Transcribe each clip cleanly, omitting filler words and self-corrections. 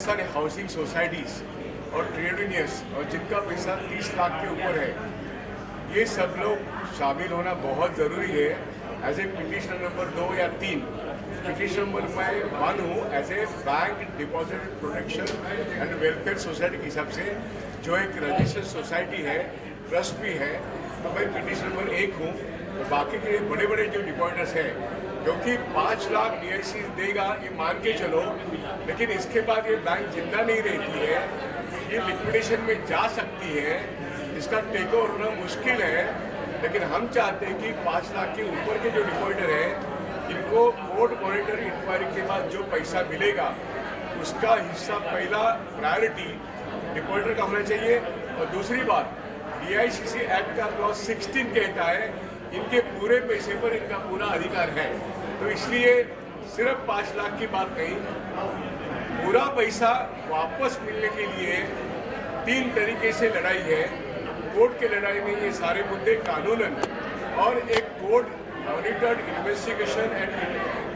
सारे housing societies और trade unions और जिनका पैसा 30 लाख के ऊपर है, ये सब लोग शामिल होना बहुत ज़रूरी है। एज ए पिटिशनर नंबर 2 या 3, पिटिशन नंबर मैं 1 हूँ as a bank deposit protection and welfare society के हिसाब से, जो एक रजिस्टर्ड सोसाइटी है, ट्रस्ट भी है, तो मैं पिटिशन नंबर 1 हूँ। तो बाकी के बड़े बड़े जो डिपॉजिटर्स हैं, क्योंकि 5 लाख DIC देगा ये मान के चलो, लेकिन इसके बाद ये बैंक जिंदा नहीं रहती है, ये लिक्विडेशन में जा सकती है, इसका टेक ओवर होना मुश्किल है। लेकिन हम चाहते हैं कि 5 लाख के ऊपर के जो डिपॉजिटर हैं, इनको कोर्ट मॉनिटर इंक्वायरी के बाद जो पैसा मिलेगा उसका हिस्सा पहला प्रायोरिटी डिपॉजिटर का होना चाहिए। और दूसरी बात, DICC एक्ट का क्लॉज 16 कहता है इनके पूरे पैसे पर इनका पूरा अधिकार है। तो इसलिए सिर्फ 5 लाख की बात नहीं, पूरा पैसा वापस मिलने के लिए 3 तरीके से लड़ाई है। कोर्ट के लड़ाई में ये सारे मुद्दे कानूनन और एक court monitored investigation and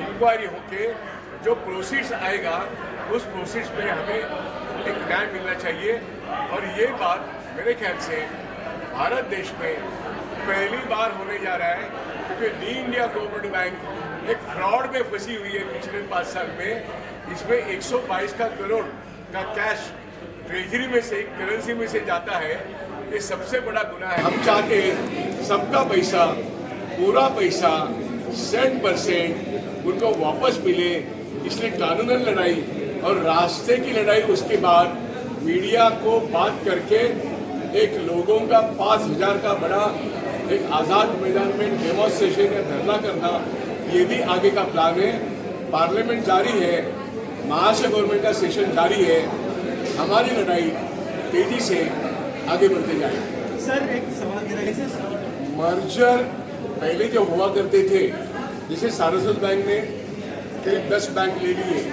inquiry होके जो प्रोसीड्स आएगा, उस प्रोसीड्स में हमें एक न्याय मिलना चाहिए। और ये बात मेरे ख्याल से भारत देश में पहली बार होने जा रहा है, क्योंकि दी इंडिया कोऑपरेटिव बैंक एक फ्रॉड में फंसी हुई है पिछले 5 साल में। इसमें 122 करोड़ का कैश ट्रेजरी में से, करेंसी में से जाता है। ये सबसे बड़ा गुनाह है। हम चाहते हैं सबका पैसा, पूरा पैसा 100% उनको वापस मिले। इसलिए कानूनन लड़ाई और रास्ते की लड़ाई, उसके बाद मीडिया को बात करके एक लोगों का 5000 का बड़ा एक आज़ाद मैदान में डेमोन्स्ट्रेशन या धरना करना, ये भी आगे का प्लान है। पार्लियामेंट जारी है, महाराष्ट्र गवर्नमेंट का सेशन जारी है। हमारी लड़ाई तेजी से आगे बढ़ते जाएगी। सर एक सवाल मर्जर पहले जो हुआ करते थे, जैसे सारस्वत बैंक ने करीब 10 बैंक ले लिए,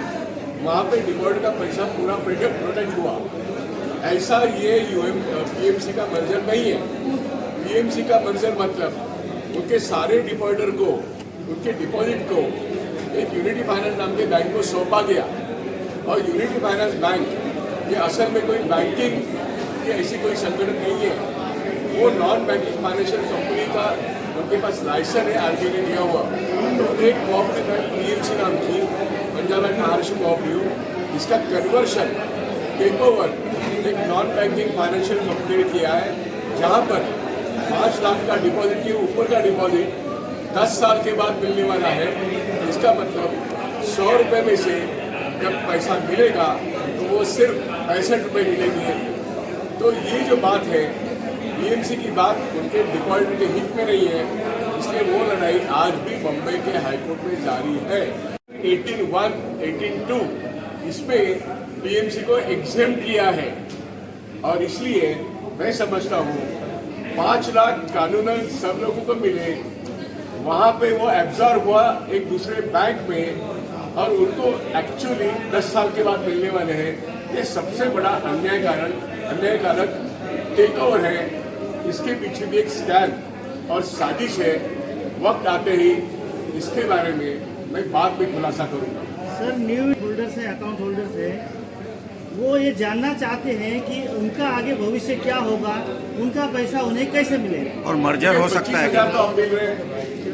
वहाँ पे डिपॉजिट का पैसा पूरा प्रोटेक्ट हुआ। ऐसा ये PMC का मर्जर नहीं है। PMC का मर्जर मतलब उनके सारे डिपॉजिटर को, उनके डिपॉजिट को एक यूनिटी फाइनेंस नाम के बैंक को सौंपा गया। और यूनिटी फाइनेंस बैंक ये असल में कोई बैंकिंग की ऐसी कोई संगठन नहीं है, वो नॉन बैंकिंग फाइनेंशियल कंपनी का उनके पास लाइसेंस है, RBI ने दिया हुआ। तो एक कोऑपरेटिव बैंक PMC नाम की, पंजाब एंड महाराष्ट्र कोऑपरेटिव, इसका कन्वर्शन टेक ओवर एक नॉन बैंकिंग फाइनेंशियल कंपनी ने किया है, जहाँ पर 5 लाख का डिपॉजिट के ऊपर का डिपॉजिट 10 साल के बाद मिलने वाला है। इसका मतलब 100 रुपये में से जब पैसा मिलेगा तो वो सिर्फ 65 रुपये मिलेंगे। तो ये जो बात है, PMC की बात उनके डिपॉजिटर के हित में नहीं है, इसलिए वो लड़ाई आज भी बम्बई के हाईकोर्ट में जारी है। 18(1), 18(2) इसमें PMC को एग्जेम किया है। और इसलिए मैं समझता हूँ 5 लाख कानूनन सब लोगों को मिले, वहाँ पे वो एब्जॉर्ब हुआ एक दूसरे बैंक में, और उनको एक्चुअली 10 साल के बाद मिलने वाले हैं। ये सबसे बड़ा अन्यायकारक टेक ओवर है। इसके पीछे भी एक स्कैम और साजिश है। वक्त आते ही इसके बारे में मैं बाद में खुलासा करूँगा। सर न्यू होल्डर्स है, अकाउंट होल्डर्स है, वो ये जानना चाहते हैं कि उनका आगे भविष्य क्या होगा, उनका पैसा उन्हें कैसे मिलेगा। और मर्जर हो सकता है 25,000 तो आप मिल रहे हैं,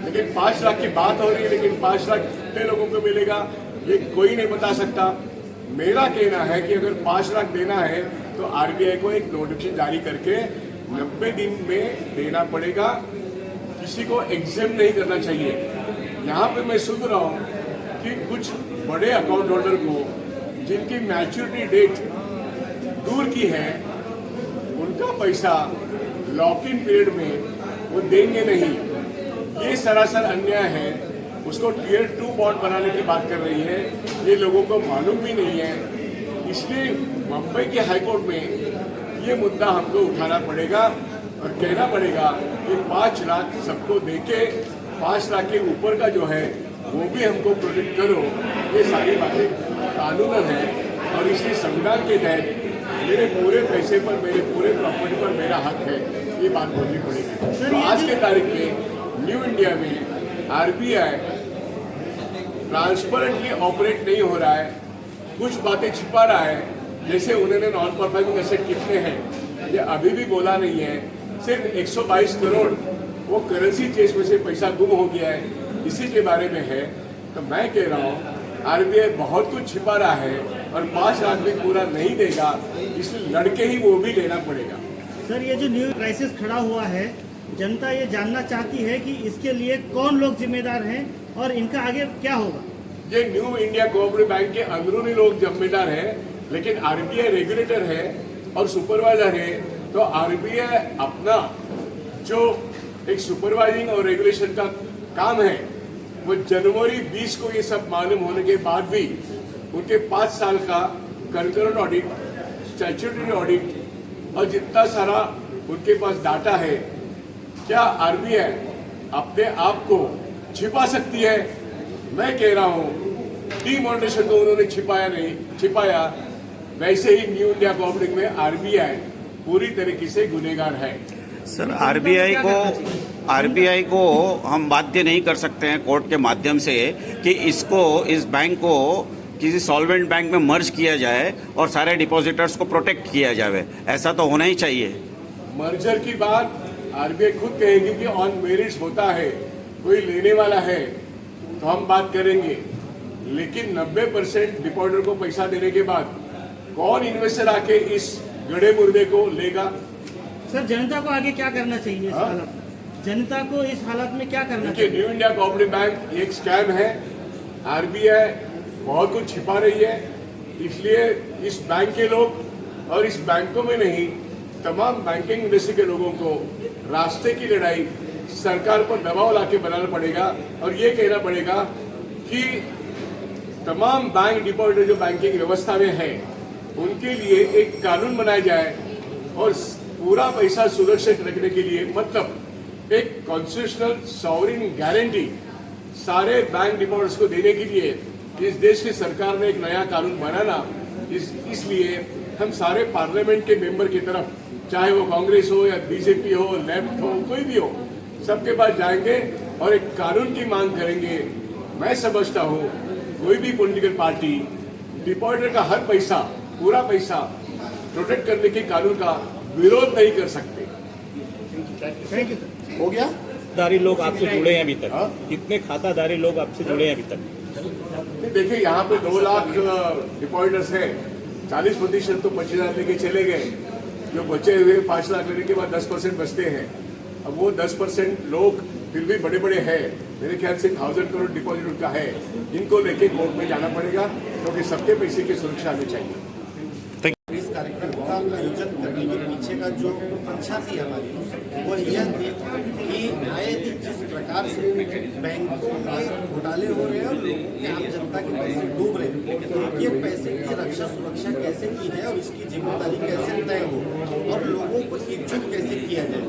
लेकिन 5 लाख की बात हो रही है, लेकिन 5 लाख कितने लोगों को मिलेगा ये कोई नहीं बता सकता। मेरा कहना है कि अगर 5 लाख देना है तो RBI को एक नोटिफिकेशन जारी करके 90 दिन में देना पड़ेगा। किसी को एग्जेम नहीं करना चाहिए। यहाँ पे मैं सुन रहा हूँ कि कुछ बड़े अकाउंट होल्डर को जिनकी मैच्योरिटी डेट दूर की है, उनका पैसा लॉक इन पीरियड में वो देंगे नहीं। ये सरासर अन्याय है। उसको Tier 2 बॉन्ड बनाने की बात कर रही है, ये लोगों को मालूम भी नहीं है। इसलिए मुंबई के हाईकोर्ट में ये मुद्दा हमको उठाना पड़ेगा और कहना पड़ेगा कि 5 लाख सबको देके 5 लाख के ऊपर का जो है वो भी हमको प्रोटेक्ट करो। ये सारी बातें कानूनन है, और इसलिए संविधान के तहत मेरे पूरे पैसे पर, मेरे पूरे प्रॉपर्टी पर मेरा हक है, ये बात बोलनी पड़ेगी। तो आज के तारीख में न्यू इंडिया में RBI ट्रांसपेरेंटली ऑपरेट नहीं हो रहा है। कुछ बातें छिपा रहा है। जैसे उन्होंने नॉन परफॉर्मिंग एसेट कितने हैं ये अभी भी बोला नहीं है। सिर्फ 122 करोड़ वो करेंसी चेंज में से पैसा गुम हो गया है, इसी के बारे में है। तो मैं कह रहा हूँ आरबीआई बहुत कुछ छिपा रहा है और 5 लाख भी पूरा नहीं देगा, इसलिए लड़के ही वो भी लेना पड़ेगा। सर ये जो न्यू क्राइसिस खड़ा हुआ है, जनता ये जानना चाहती है कि इसके लिए कौन लोग जिम्मेदार हैं और इनका आगे क्या होगा। ये न्यू इंडिया कोऑपरेटिव बैंक के अंदरूनी लोग जिम्मेदार हैं, लेकिन आरबीआई रेगुलेटर है और सुपरवाइजर है। तो आरबीआई अपना जो एक सुपरवाइजिंग और रेगुलेशन का काम है वो जनवरी 20 को ये सब मालूम होने के बाद भी उनके 5 साल का कंकरेंट ऑडिट, स्टैट्यूटरी ऑडिट और जितना सारा उनके पास डाटा है, क्या आरबीआई अपने आप को छिपा सकती है? मैं कह रहा हूँ डीमोनेटाइजेशन को उन्होंने छिपाया, वैसे ही न्यू इंडिया कोऑपरेटिव में आरबीआई पूरी तरीके से गुनहगार है। सर आरबीआई को हम बाध्य नहीं कर सकते हैं कोर्ट के माध्यम से कि इस बैंक को किसी सॉल्वेंट बैंक में मर्ज किया जाए और सारे डिपॉजिटर्स को प्रोटेक्ट किया जाए, ऐसा तो होना ही चाहिए। मर्जर की बात आरबीआई खुद कहेगी कि ऑन मेरिट्स होता है, कोई लेने वाला है तो हम बात करेंगे, लेकिन 90% डिपॉजिटर को पैसा देने के बाद कौन इन्वेस्टर आके इस गड़े मुर्दे को लेगा? सर जनता को आगे क्या करना चाहिए इस हालत में? जनता को इस हालत में क्या करना चाहिए? न्यू इंडिया कोऑपरेटिव बैंक एक स्कैम है, आरबीआई बहुत कुछ छिपा रही है, इसलिए इस बैंक के लोग और इस बैंकों में नहीं तमाम बैंकिंग इंडस्ट्री के लोगों को रास्ते की लड़ाई सरकार पर दबाव लाके बनाना पड़ेगा और ये कहना पड़ेगा कि तमाम बैंक डिपॉजिटर जो बैंकिंग व्यवस्था में है उनके लिए एक कानून बनाया जाए और पूरा पैसा सुरक्षित रखने के लिए, मतलब एक कॉन्स्टिट्यूशनल सॉवरेन गारंटी सारे बैंक डिपॉजिटर्स को देने के लिए इस देश की सरकार ने एक नया कानून बनाना। इसलिए हम सारे पार्लियामेंट के मेंबर की तरफ, चाहे वो कांग्रेस हो या बीजेपी हो, लेफ्ट हो, कोई भी हो, सबके पास जाएंगे और एक कानून की मांग करेंगे। मैं समझता हूँ कोई भी पॉलिटिकल पार्टी डिपॉजिटर का हर पैसा, पूरा पैसा प्रोटेक्ट करने के कानून का विरोध नहीं कर सकते। Thank you sir. हो गया? खाताधारी लोग आपसे जुड़े हैं अभी तक? कितने खाताधारी लोग आपसे जुड़े हैं अभी तक? देखिए यहाँ पे 2 लाख डिपॉजिटर्स हैं, 40% तो 25,000 लेके चले गए, जो बचे हुए 5 लाख लेने के बाद 10% बचते हैं। अब वो 10% लोग फिर भी बड़े बड़े हैं, मेरे ख्याल से 1000 करोड़ डिपॉजिट उनका है, इनको लेके कोर्ट में जाना पड़ेगा क्योंकि सबके पैसे की सुरक्षा हमें चाहिए। इस कार्यक्रम का आयोजन करने के पीछे का जो मंशा थी हमारी, वो यह थी कि आए दिन जिस प्रकार से बैंकों में घोटाले हो रहे हैं और लोगों के, आम जनता के पैसे डूब रहे हैं, ये पैसे की रक्षा सुरक्षा कैसे की जाए और इसकी जिम्मेदारी कैसे तय हो और लोगों को एकजुट कैसे किया जाए।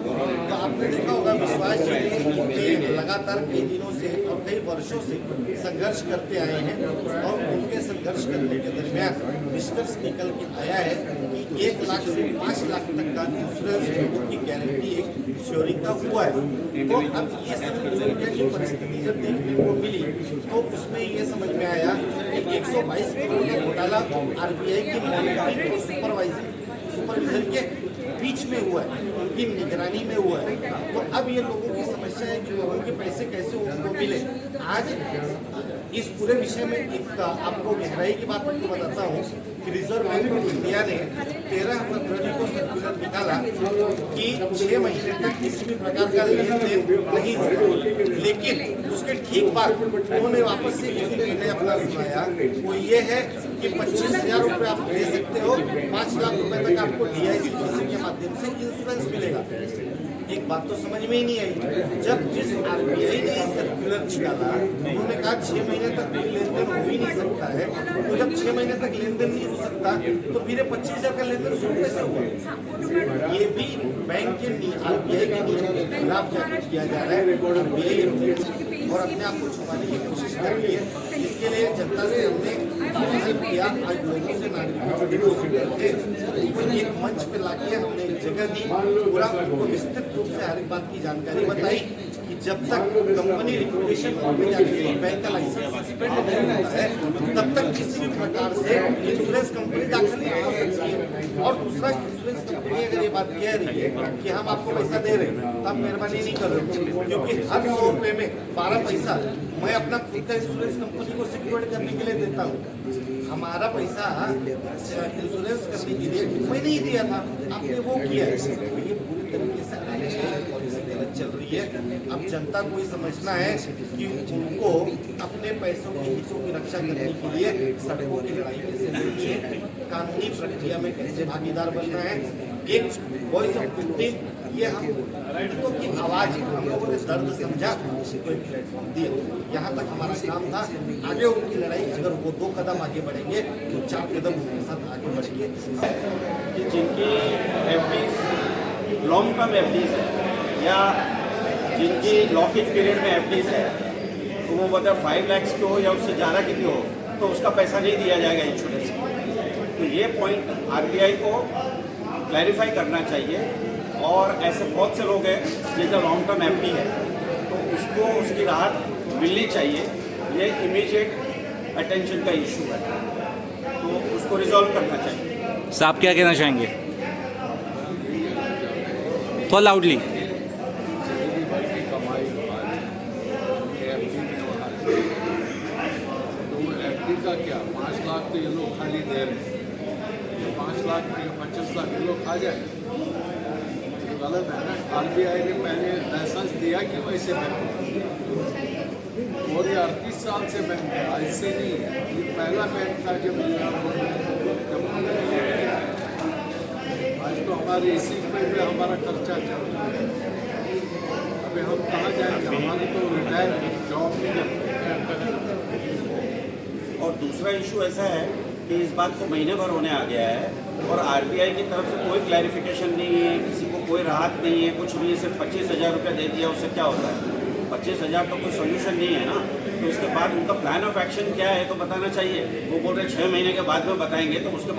तो आपने देखा होगा विश्वास जी लगातार कई दिनों से और कई वर्षों से संघर्ष करते आए हैं और उनके संघर्ष करने के दरमियान निष्कर्ष निकल के आया है कि 1 लाख से 5 लाख तक का इंश्योरेंस की गारंटी एक श्योरिंग का हुआ है। तो अब ये की परिस्थिति जब देखने को मिली तो उसमें ये समझ में आया कि 122 करोड़ का घोटाला आरबीआई की मॉनिटरिंग और सुपरविजन के बीच में हुआ है, उनकी निगरानी में हुआ है। तो अब ये लोगों की समस्या है कि लोगों के पैसे कैसे उनको मिले। आज इस पूरे विषय में एक आपको गहराई की बात आपको बताता हूँ कि रिजर्व बैंक ऑफ इंडिया ने 13 फरवरी को सर्कुलर निकाला कि 6 महीने तक किसी भी प्रकार का लेन देन नहीं होगा, लेकिन उसके ठीक बाद उन्होंने वापस से एक निर्णय अपना सुनाया, वो ये है कि 25,000 रुपये आप दे सकते हो, 5 लाख रुपए तक आपको DICGC के माध्यम से इंश्योरेंस मिलेगा। एक बात तो समझ में ही नहीं आई, जब जिस आरबीआई ने सर्कुलर निकाला उन्होंने कहा 6 महीने तक लेन देन हो ही नहीं सकता है, तो जब 6 महीने तक लेन देन नहीं हो सकता तो फिर 25,000 का लेन देन शुरू कैसे हुआ? ये भी बैंक के आरबीआई के नियम के खिलाफ जारी किया जा रहा है और अपने आप को छुपाने की कोशिश कर रही है। इसके लिए जनता से हमने किया, आज लोगों से नागरिकों से एक मंच पे लाके हमने एक जगह दी, पूरा विस्तृत रूप से हर एक बात की जानकारी बताई कि कि जब तक कंपनी लिक्विडेशन में जाके बैंक का लाइसेंस सस्पेंड नहीं होता है तब तक किसी भी प्रकार से इंश्योरेंस कंपनी दाखिल नहीं हो सकती है। और दूसरा, इंश्योरेंस कंपनी अगर ये बात कह रही है कि हम आपको पैसा दे रहे हैं तो आप मेहरबानी नहीं कर रहे, क्योंकि हर 100 रुपये में 12 पैसा मैं अपना खुद का इंश्योरेंस कंपनी को सिक्योर करने के लिए देता हूँ। हमारा पैसा इंश्योरेंस करने के लिए मैं नहीं दिया था, आपने वो किया है। ये पूरी तरीके से अननेसेसरी पॉलिसी गलत चल रही है। अब जनता को ये समझना है कि उनको अपने पैसों के हितों की रक्षा करने के लिए सड़कों की लड़ाई कैसे लड़नी है, कानूनी प्रक्रिया में कैसे भागीदार बनना है। एक वॉइस ऑफ फिफ्टीन, ये हम पीड़ितों की आवाज हम लोगों ने दर्द समझा, उसी को एक प्लेटफॉर्म दिया। यहाँ तक हमारा काम था। आगे उनकी लड़ाई, अगर वो 2 कदम आगे बढ़ेंगे तो 4 कदम उनके साथ आगे बढ़ेंगे। कि जिनकी एफडीज लॉन्ग टर्म एफडीज है या जिनकी लॉकिंग पीरियड में एफडीज है, तो वो मतलब 5 लाख की हो या उससे ज़्यादा की भी हो, तो उसका पैसा नहीं दिया जाएगा इंश्योरेंस। तो ये पॉइंट आरबीआई को क्लैरिफाई करना चाहिए। और ऐसे बहुत से लोग हैं जिनका लॉन्ग टर्म एफडी है, तो उसको उसकी राहत मिलनी चाहिए। ये इमीडिएट अटेंशन का इशू है, तो उसको रिजॉल्व करना चाहिए। साहब क्या कहना चाहेंगे? थोड़ा लाउडली। एफडी का क्या 5 लाख तो ये लोग खाली दे रहे हैं, 5 लाख में 25 लाख ये लोग खा जाए, गलत है ना। आरबीआई ने पहले लाइसेंस दिया कि वैसे बैंक, और ये 38 साल से बैंक है, आज से नहीं है। ये पहला बैंक था जब आज तो हमारे इसी में हमारा खर्चा चल रहा है। अभी हम कहाँ जाएंगे, हमारी तो रिटायर जॉब नहीं करते। और दूसरा इशू ऐसा है कि इस बात को महीने भर होने आ गया है और आरबीआई की तरफ से कोई क्लैरिफिकेशन नहीं है, किसी को कोई राहत नहीं है, कुछ नहीं है। सिर्फ 25,000 रुपये दे दिया, उससे क्या होता है? 25,000 तो कोई सोल्यूशन नहीं है ना। तो इसके बाद उनका प्लान ऑफ एक्शन क्या है तो बताना चाहिए। वो बोल रहे 6 महीने के बाद में बताएंगे, तो उसके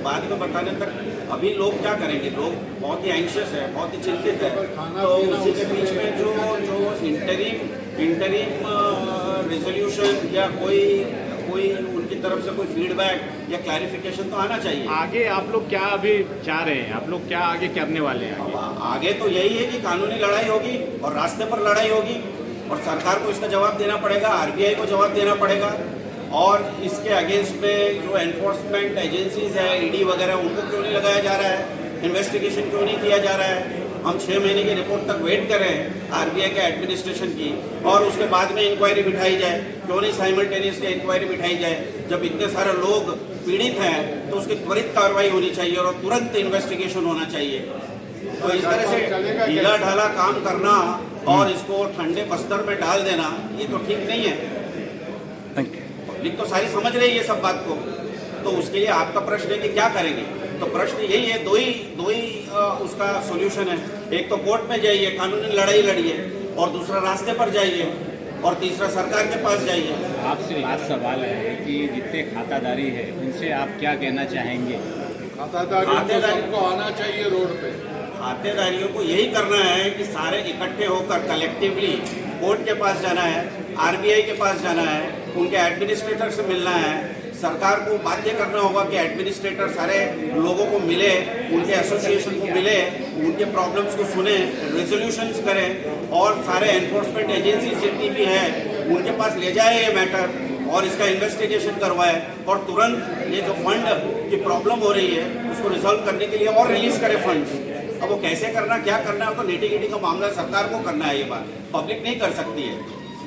बाद में बताने तक अभी लोग क्या करेंगे? लोग बहुत ही एंशियस है, बहुत ही चिंतित है। तो उसी के बीच में जो इंटरिम रेजोल्यूशन या कोई उनकी तरफ से कोई फीडबैक या क्लैरिफिकेशन तो आना चाहिए। आगे आप लोग क्या अभी चाह रहे हैं? आप लोग क्या आगे करने वाले हैं? आगे तो यही है कि कानूनी लड़ाई होगी और रास्ते पर लड़ाई होगी, और सरकार को इसका जवाब देना पड़ेगा, आरबीआई को जवाब देना पड़ेगा। और इसके अगेंस्ट में जो एनफोर्समेंट एजेंसीज है, ईडी वगैरह, उनको क्यों नहीं लगाया जा रहा है? इन्वेस्टिगेशन क्यों नहीं किया जा रहा है? हम 6 महीने की रिपोर्ट तक वेट कर रहे हैं आरबीआई के एडमिनिस्ट्रेशन की, और उसके बाद में इंक्वायरी बिठाई जाए। क्यों नहीं साइमल्टेनियसली इंक्वायरी बिठाई जाए? जब इतने सारे लोग पीड़ित हैं तो उसकी त्वरित कार्रवाई होनी चाहिए और तुरंत इन्वेस्टिगेशन होना चाहिए। तो इस तरह से ढीला ढाला काम करना और इसको ठंडे बस्तर में डाल देना, ये तो ठीक नहीं है। पब्लिक तो सारी समझ रही है सब बात को। तो उसके लिए आपका प्रश्न है कि क्या करेंगे? तो प्रश्न यही है, दो ही उसका सॉल्यूशन है। एक तो कोर्ट में जाइए, कानूनी लड़ाई लड़िए, और दूसरा रास्ते पर जाइए, और तीसरा सरकार के पास जाइए। आपसे लास्ट सवाल है कि जितने खातादारी है उनसे आप क्या कहना चाहेंगे? खातेदारी को आना चाहिए रोड पे। खातेदारियों को यही करना है कि सारे इकट्ठे होकर कलेक्टिवली कोर्ट के पास जाना है, आरबीआई के पास जाना है, उनके एडमिनिस्ट्रेटर से मिलना है। सरकार को बाध्य करना होगा कि एडमिनिस्ट्रेटर सारे लोगों को मिले, उनके एसोसिएशन को मिले, उनके प्रॉब्लम्स को सुने, रेजोल्यूशंस करें, और सारे एनफोर्समेंट एजेंसीज जितनी भी है उनके पास ले जाए ये मैटर और इसका इन्वेस्टिगेशन करवाए, और तुरंत ये जो फंड की प्रॉब्लम हो रही है उसको रिजॉल्व करने के लिए और रिलीज करे फंड्स। अब वो कैसे करना, क्या करना है, तो नेटी-गिटी का मामला सरकार को करना है। ये बात पब्लिक नहीं कर सकती है।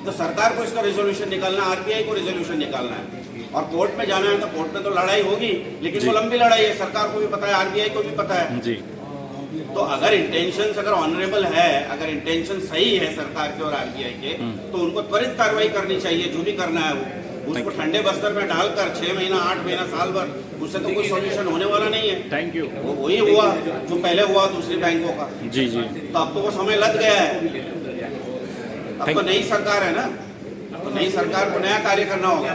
तो सरकार को इसका रेजोल्यूशन निकालना, आरबीआई को रेजोल्यूशन निकालना है, और कोर्ट में जाना है। तो कोर्ट में तो लड़ाई होगी, लेकिन वो लंबी लड़ाई है, सरकार को भी पता है, आरबीआई को भी पता है जी। तो अगर इंटेंशन अगर ऑनरेबल है, अगर इंटेंशन सही है सरकार के और आरबीआई के, तो उनको त्वरित कार्रवाई करनी चाहिए। जो भी करना है वो उसको ठंडे बस्तर में डालकर 6 महीना, 8 महीना, साल भर, उससे तो कोई सॉल्यूशन होने वाला नहीं है। Thank you. वो वही हुआ जो पहले हुआ दूसरी बैंकों का। जी जी। तो अब तो वो समय लग गया है। अब तो नई सरकार है ना, तो नई सरकार को नया कार्य करना होगा।